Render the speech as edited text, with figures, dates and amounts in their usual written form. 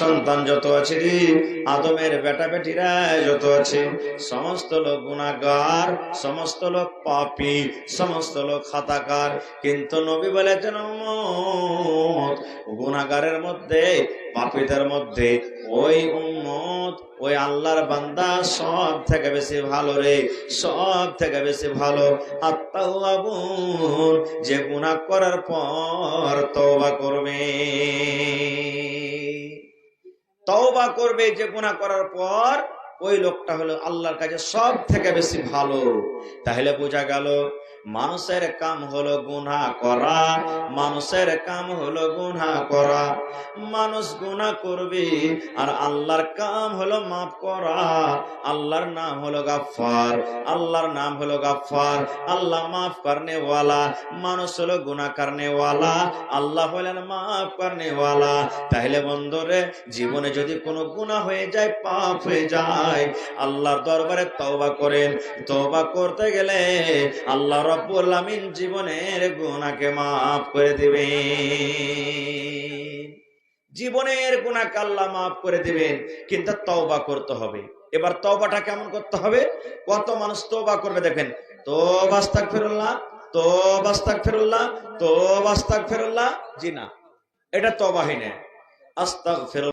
সন্তান যত আছে রে, আদমের বেটা বেটিরা যত আছে, সমস্ত লোক গুনাহগার, সমস্ত লোক পাপী, সমস্ত লোক খাতাকার। কিন্তু নবী বলেছেন উম্মত, গুনাহগারের মধ্যে, পাপীদের মধ্যে ওই উম্মত, ওই আল্লাহর বান্দা সব থেকে বেশি ভালো রে, সব থেকে বেশি ভালো। আত-তাওয়াবুন, যে গুনাহ করার পর তওবা করবে, তওবা করবে, যে গুনাহ করার পর, ওই লোকটা হলো আল্লাহর কাছে সব থেকে বেশি ভালো। তাহলে বোঝা গেল মানুষের কাম হলো গুনাহ করা, মানুষের কাম হলো গুনাহ করা। মানুষ গুনাহ করবে আর আল্লাহর কাম হলো মাফ করা। আল্লাহর নাম হলো গাফফার, আল্লাহর নাম হলো গাফফার, আল্লাহ মাফ করনে ওয়ালা। মানুষ হলো গুনাহ করনে ওয়ালা, আল্লাহ হলেন মাফ করনে ওয়ালা। তাহলে বন্ধুরে, জীবনে যদি কোনো গুনাহ হয়ে যায়, পাপ হয়ে যায়, আল্লাহর দরবারে তওবা করেন। তওবা করতে গেলে আল্লাহ রাব্বুল আমিন জীবনের গুনাহকে মাফ করে দিবেন, জীবনের গুনাহকে আল্লাহ মাফ করে দিবেন। কিন্তু তওবা করতে হবে। এবার তওবাটা কেমন করতে হবে? কত মানুষ তওবা করবে দেখেন, তওবা আস্তাগফিরুল্লাহ, তওবা আস্তাগফিরুল্লাহ, তওবা আস্তাগফিরুল্লাহ। জি না, এটা তওবা হয় না। আস্তাগফিরুল্লাহ